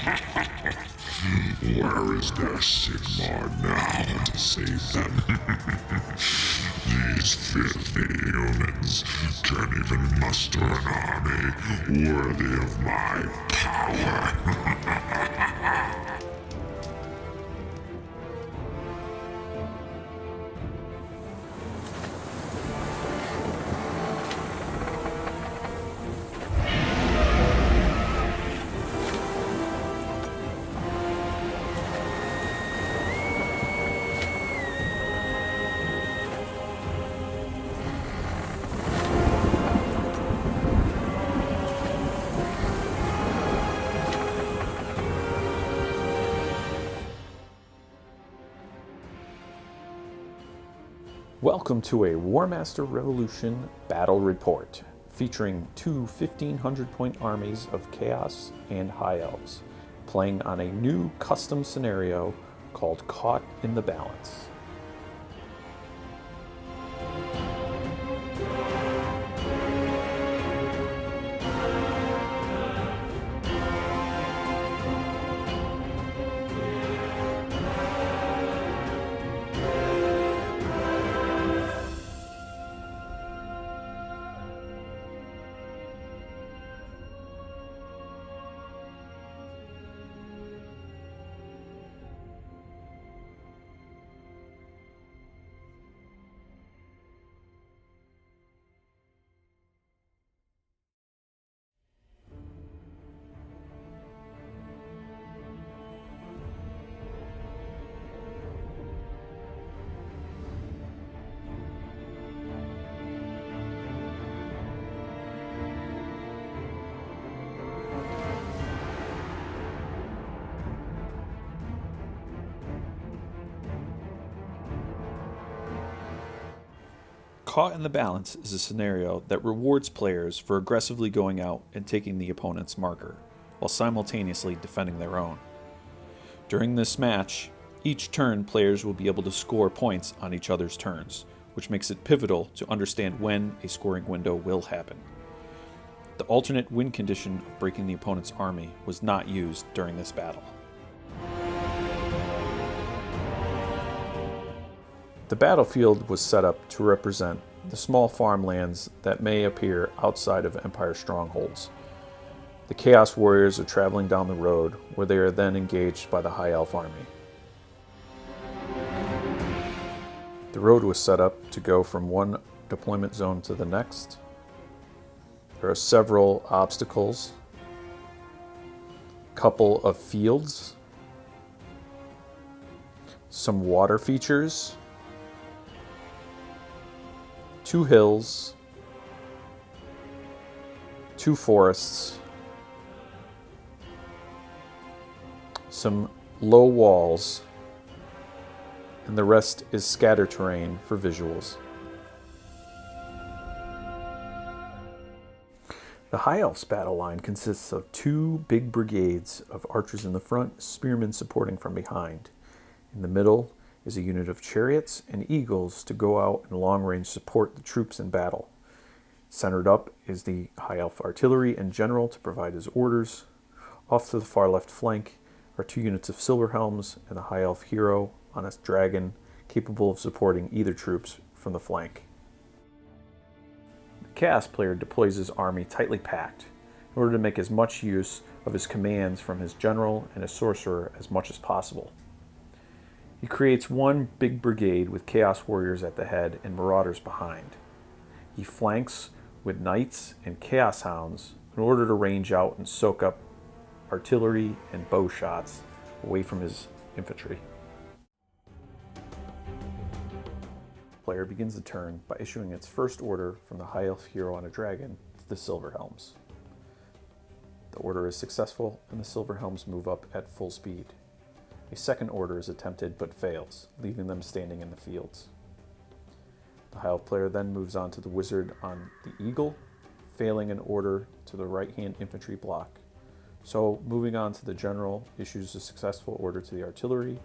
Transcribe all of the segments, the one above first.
Where is their Sigmar now to save them? These filthy humans can't even muster an army worthy of my power. Welcome to a Warmaster Revolution battle report, featuring two 1,500-point armies of Chaos and High Elves, playing on a new custom scenario called Caught in the Balance. Caught in the Balance is a scenario that rewards players for aggressively going out and taking the opponent's marker, while simultaneously defending their own. During this match, each turn players will be able to score points on each other's turns, which makes it pivotal to understand when a scoring window will happen. The alternate win condition of breaking the opponent's army was not used during this battle. The battlefield was set up to represent the small farmlands that may appear outside of Empire strongholds. The Chaos Warriors are traveling down the road, where they are then engaged by the High Elf army. The road was set up to go from one deployment zone to the next. There are several obstacles, a couple of fields, some water features, 2 hills, 2 forests, some low walls, and the rest is scatter terrain for visuals. The High Elves battle line consists of 2 big brigades of archers in the front, spearmen supporting from behind. In the middle is a unit of chariots and eagles to go out and long range support the troops in battle. Centered up is the High Elf artillery and general to provide his orders. Off to the far left flank are 2 units of Silverhelms and the High Elf hero on a dragon, capable of supporting either troops from the flank. The Chaos player deploys his army tightly packed in order to make as much use of his commands from his general and his sorcerer as much as possible. He creates one big brigade with Chaos Warriors at the head and Marauders behind. He flanks with Knights and Chaos Hounds in order to range out and soak up artillery and bow shots away from his infantry. The player begins the turn by issuing its first order from the High Elf hero on a dragon to the Silverhelms. The order is successful and the Silverhelms move up at full speed. A second order is attempted but fails, leaving them standing in the fields. The High Elf player then moves on to the wizard on the eagle, failing an order to the right-hand infantry block. So moving on to the general, issues a successful order to the artillery,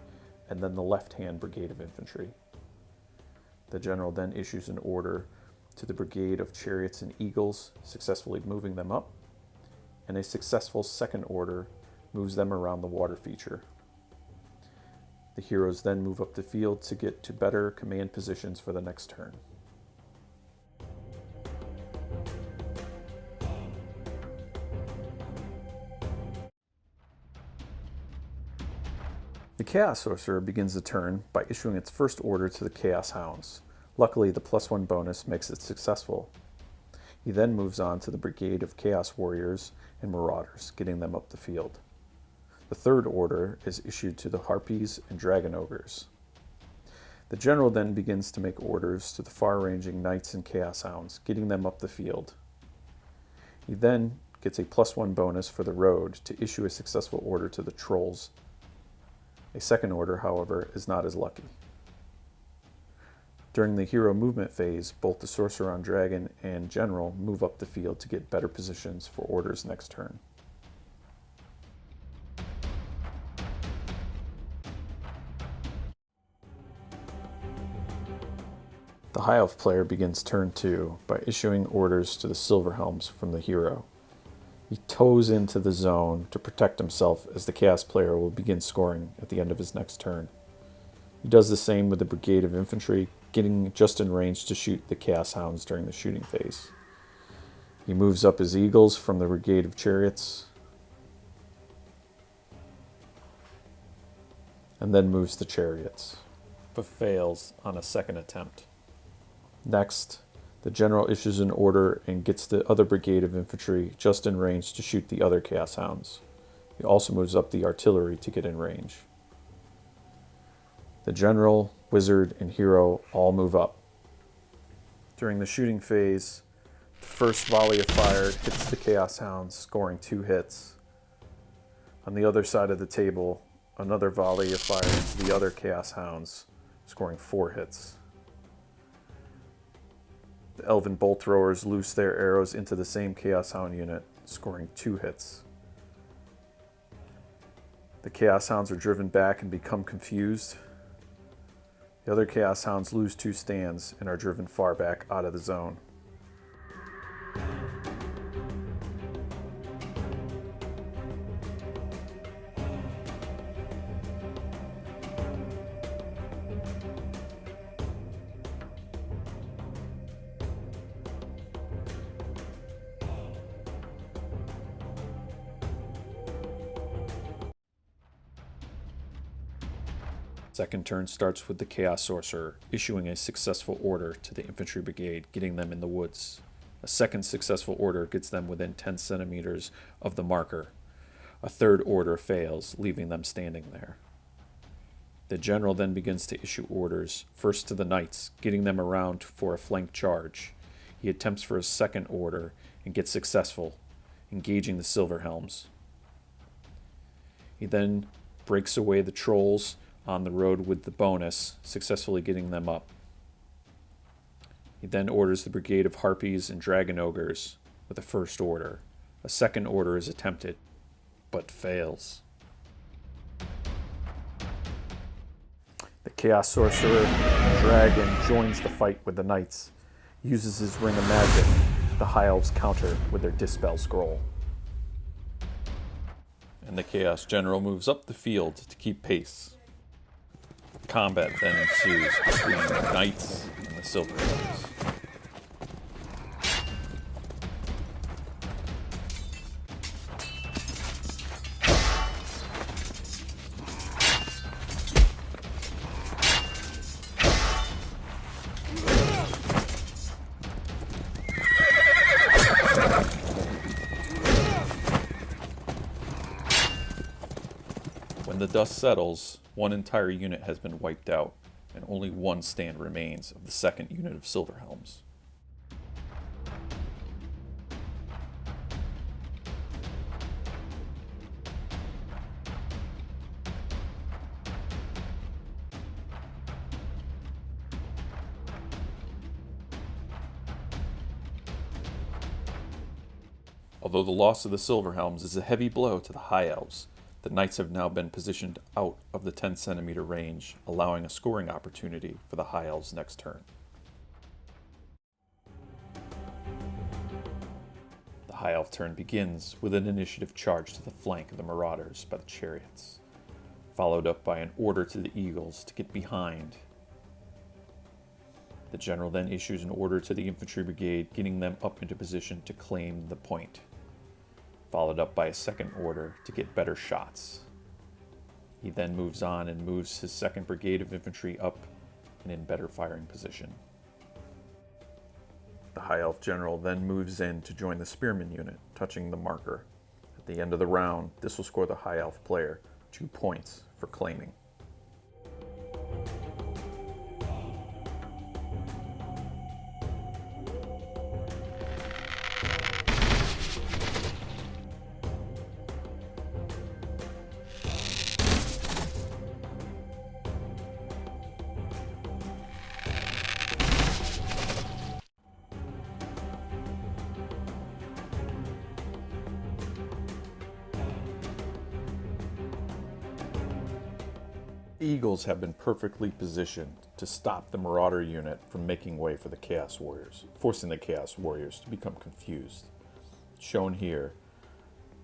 and then the left-hand brigade of infantry. The general then issues an order to the brigade of chariots and eagles, successfully moving them up, and a successful second order moves them around the water feature. The heroes then move up the field to get to better command positions for the next turn. The Chaos Sorcerer begins the turn by issuing its first order to the Chaos Hounds. Luckily, the +1 bonus makes it successful. He then moves on to the Brigade of Chaos Warriors and Marauders, getting them up the field. The third order is issued to the Harpies and Dragon Ogres. The General then begins to make orders to the far-ranging Knights and Chaos Hounds, getting them up the field. He then gets a +1 bonus for the Road to issue a successful order to the Trolls. A second order, however, is not as lucky. During the hero movement phase, both the Sorcerer on Dragon and General move up the field to get better positions for orders next turn. The High Elf player begins turn 2 by issuing orders to the Silver Helms from the hero. He toes into the zone to protect himself as the Chaos player will begin scoring at the end of his next turn. He does the same with the Brigade of Infantry, getting just in range to shoot the Chaos Hounds during the shooting phase. He moves up his Eagles from the Brigade of Chariots, and then moves the Chariots, but fails on a second attempt. Next, the General issues an order and gets the other Brigade of Infantry just in range to shoot the other Chaos Hounds. He also moves up the Artillery to get in range. The General, Wizard, and Hero all move up. During the shooting phase, the first volley of fire hits the Chaos Hounds, scoring 2 hits. On the other side of the table, another volley of fire hits the other Chaos Hounds, scoring 4 hits. The Elven Bolt Throwers loose their arrows into the same Chaos Hound unit, scoring 2 hits. The Chaos Hounds are driven back and become confused. The other Chaos Hounds lose 2 stands and are driven far back out of the zone. Second turn starts with the Chaos Sorcerer, issuing a successful order to the Infantry Brigade, getting them in the woods. A second successful order gets them within 10 centimeters of the marker. A third order fails, leaving them standing there. The General then begins to issue orders, first to the Knights, getting them around for a flank charge. He attempts for a second order and gets successful, engaging the Silver Helms. He then breaks away the Trolls on the road with the bonus, successfully getting them up. He then orders the Brigade of Harpies and Dragon Ogres with a first order. A second order is attempted, but fails. The Chaos Sorcerer Dragon joins the fight with the Knights, uses his Ring of Magic. The High Elves counter with their Dispel Scroll. And the Chaos General moves up the field to keep pace. Combat then ensues between the Knights and the Silver Elves. When the dust settles, one entire unit has been wiped out, and only one stand remains of the second unit of Silver Helms. Although the loss of the Silver Helms is a heavy blow to the High Elves, the Knights have now been positioned out of the 10 centimeter range, allowing a scoring opportunity for the High Elves next turn. The High Elf turn begins with an initiative charge to the flank of the Marauders by the Chariots, followed up by an order to the Eagles to get behind. The General then issues an order to the Infantry Brigade, getting them up into position to claim the point, followed up by a second order to get better shots. He then moves on and moves his 2nd Brigade of Infantry up and in better firing position. The High Elf General then moves in to join the Spearman unit, touching the marker. At the end of the round, this will score the High Elf player 2 points for claiming. Eagles have been perfectly positioned to stop the Marauder unit from making way for the Chaos Warriors, forcing the Chaos Warriors to become confused. Shown here,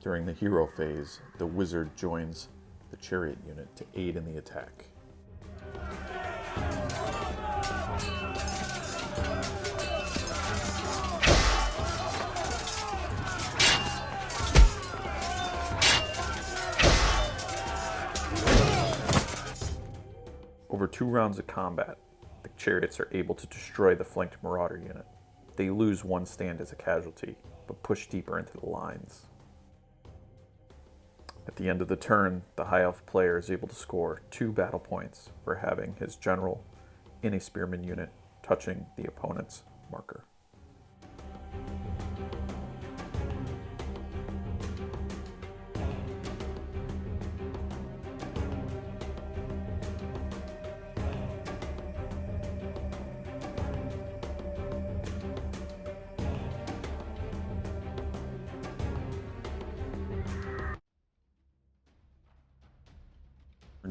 during the hero phase, the Wizard joins the Chariot unit to aid in the attack. Over 2 rounds of combat, the Chariots are able to destroy the flanked Marauder unit. They lose 1 stand as a casualty, but push deeper into the lines. At the end of the turn, the High Elf player is able to score 2 battle points for having his General in a Spearman unit touching the opponent's marker.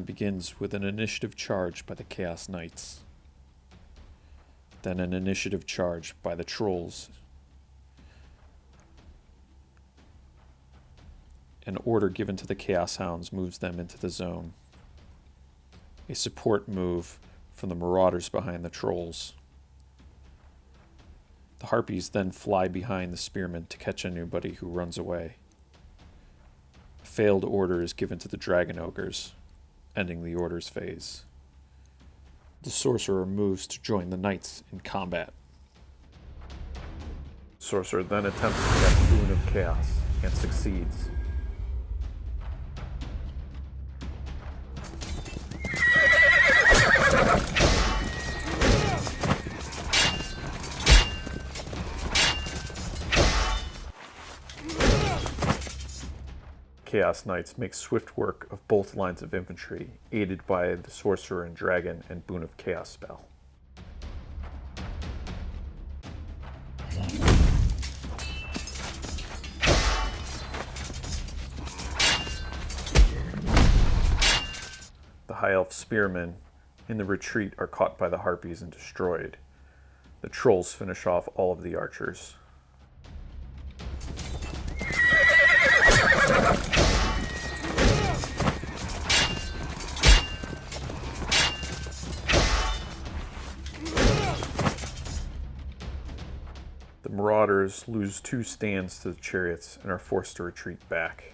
Begins with an initiative charge by the Chaos Knights, then an initiative charge by the Trolls. An order given to the Chaos Hounds moves them into the zone. A support move from the Marauders behind the Trolls. The Harpies then fly behind the Spearmen to catch anybody who runs away. A failed order is given to the Dragon Ogres, ending the orders phase. The Sorcerer moves to join the Knights in combat. Sorcerer then attempts to get Boon of Chaos and succeeds. Chaos Knights make swift work of both lines of infantry, aided by the Sorcerer and Dragon and Boon of Chaos spell. The High Elf Spearmen in the retreat are caught by the Harpies and destroyed. The Trolls finish off all of the archers. The Marauders lose 2 stands to the Chariots and are forced to retreat back.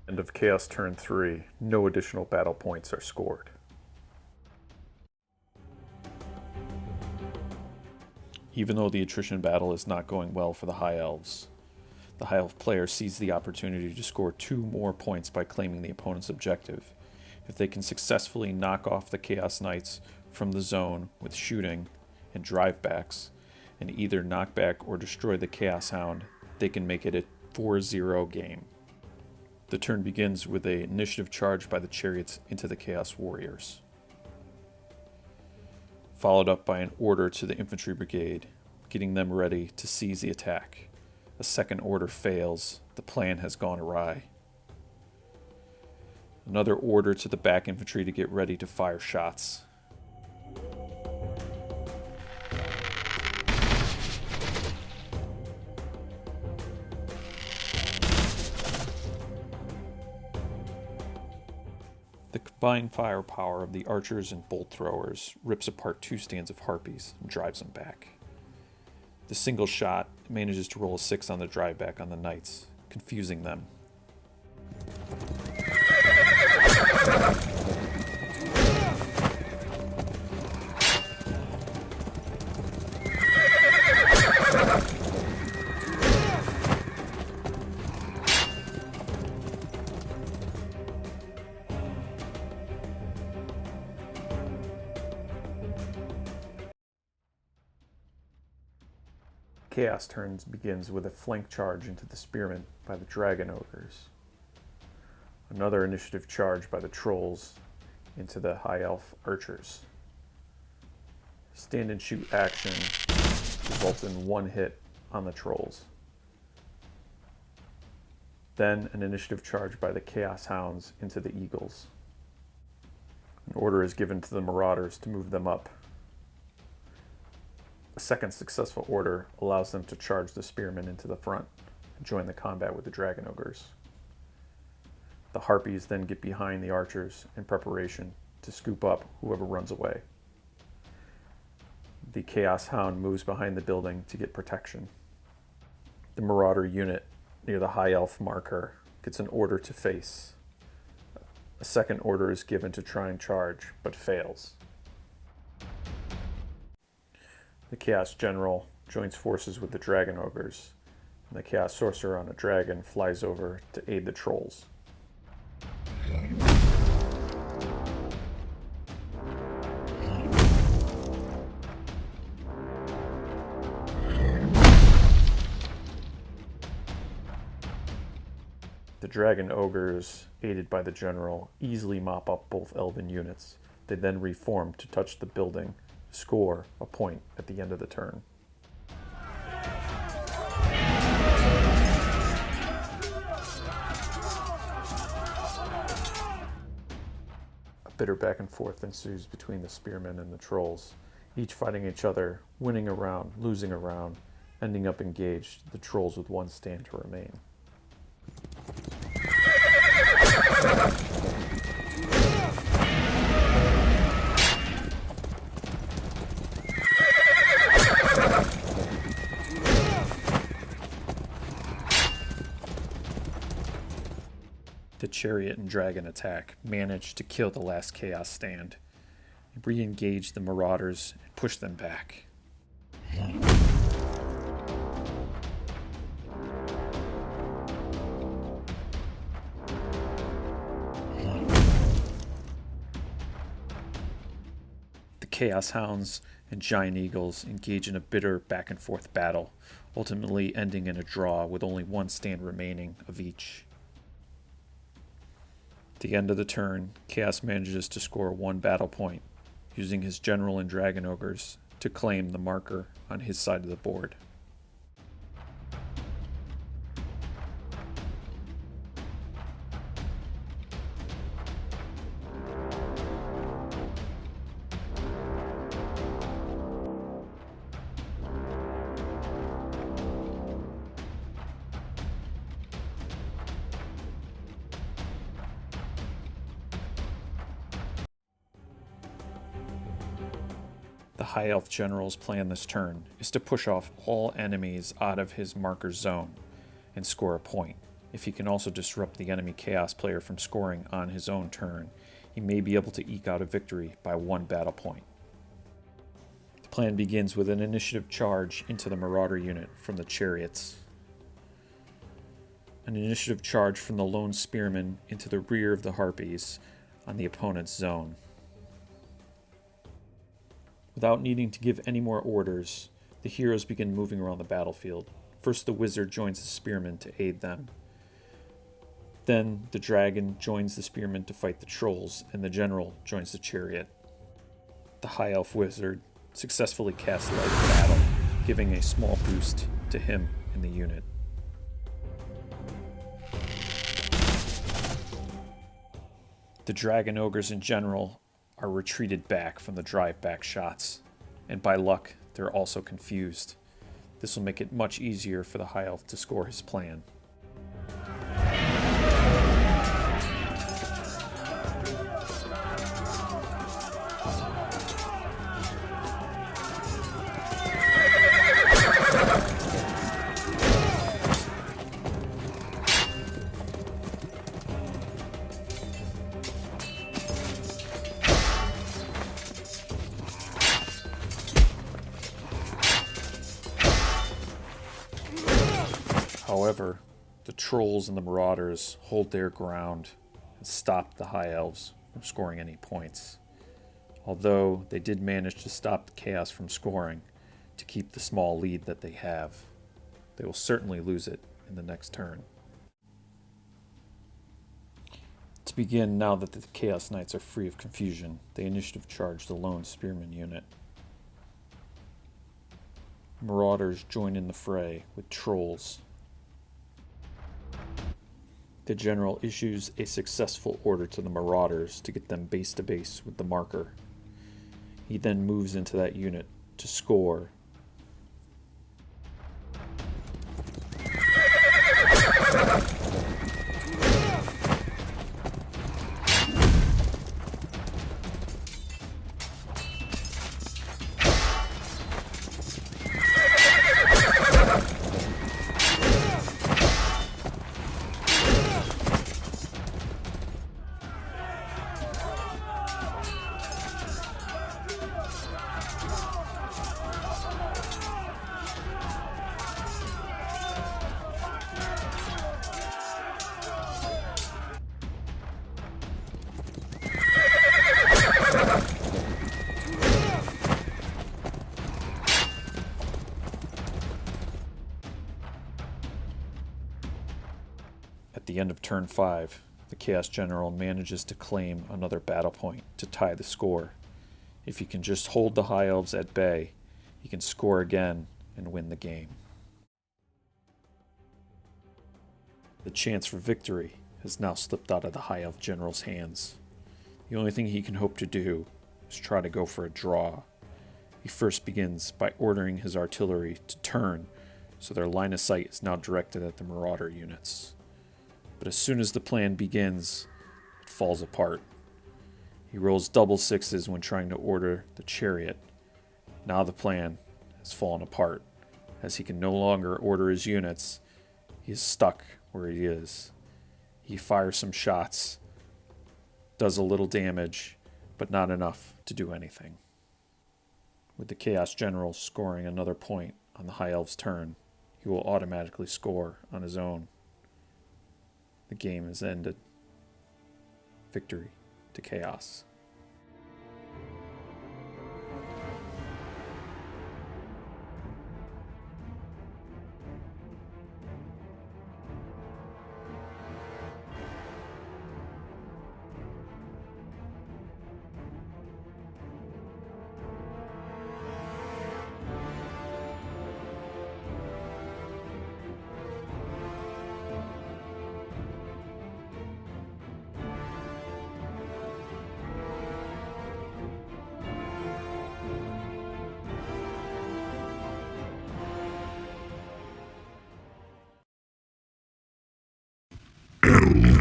End of Chaos turn 3, no additional battle points are scored. Even though the attrition battle is not going well for the High Elves, the High Elf player sees the opportunity to score 2 more points by claiming the opponent's objective. If they can successfully knock off the Chaos Knights from the zone with shooting and drive-backs, and either knock back or destroy the Chaos Hound, they can make it a 4-0 game. The turn begins with an initiative charge by the Chariots into the Chaos Warriors. followed up by an order to the infantry brigade, getting them ready to seize the attack. A second order fails. The plan has gone awry. Another order to the back infantry to get ready to fire shots. The combined firepower of the archers and bolt throwers rips apart 2 stands of harpies and drives them back. The single shot manages to roll a 6 on the drive back on the knights, confusing them. Chaos turns begins with a flank charge into the spearmen by the dragon ogres. Another initiative charge by the trolls into the high elf archers. Stand and shoot action results in 1 hit on the trolls. Then an initiative charge by the chaos hounds into the eagles. An order is given to the marauders to move them up. A second successful order allows them to charge the spearmen into the front and join the combat with the dragon ogres. The harpies then get behind the archers in preparation to scoop up whoever runs away. The chaos hound moves behind the building to get protection. The marauder unit near the high elf marker gets an order to face. A second order is given to try and charge, but fails. The Chaos General joins forces with the Dragon Ogres, and the Chaos Sorcerer on a dragon flies over to aid the trolls. The Dragon Ogres, aided by the General, easily mop up both elven units. They then reform to touch the building, score a point at the end of the turn. A bitter back and forth ensues between the spearmen and the trolls, each fighting each other, winning a round, losing a round, ending up engaged, the trolls with 1 stand to remain. The chariot and dragon attack managed to kill the last chaos stand, re-engage the marauders, and push them back. The Chaos Hounds and Giant Eagles engage in a bitter back-and-forth battle, ultimately ending in a draw with only 1 stand remaining of each. At the end of the turn, Chaos manages to score 1 battle point, using his General and Dragon Ogres to claim the marker on his side of the board. The High Elf General's plan this turn is to push off all enemies out of his marker zone and score a point. If he can also disrupt the enemy Chaos player from scoring on his own turn, he may be able to eke out a victory by 1 battle point. The plan begins with an initiative charge into the Marauder unit from the Chariots, an initiative charge from the Lone Spearman into the rear of the Harpies on the opponent's zone. Without needing to give any more orders, the heroes begin moving around the battlefield. First, the wizard joins the spearman to aid them. Then, the dragon joins the spearman to fight the trolls, and the general joins the chariot. The high elf wizard successfully cast Light Battle, giving a small boost to him in the unit. The Dragon Ogres in general are retreated back from the drive-back shots, and by luck, they're also confused. This will make it much easier for the High Elf to score his plan. However, the trolls and the marauders hold their ground and stop the High Elves from scoring any points. Although they did manage to stop the Chaos from scoring to keep the small lead that they have, they will certainly lose it in the next turn. To begin, now that the Chaos Knights are free of confusion, they initiative charge the lone spearman unit. Marauders join in the fray with trolls. The general issues a successful order to the Marauders to get them base to base with the marker. He then moves into that unit to score. At the end of turn 5, the Chaos General manages to claim another battle point to tie the score. If he can just hold the High Elves at bay, he can score again and win the game. The chance for victory has now slipped out of the High Elf General's hands. The only thing he can hope to do is try to go for a draw. He first begins by ordering his artillery to turn, so their line of sight is now directed at the Marauder units. But as soon as the plan begins, it falls apart. He rolls double sixes when trying to order the chariot. Now the plan has fallen apart. As he can no longer order his units, he is stuck where he is. He fires some shots, does a little damage, but not enough to do anything. With the Chaos General scoring another point on the High Elf's turn, he will automatically score on his own. The game is ended. Victory to Chaos.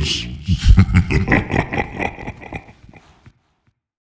Elves.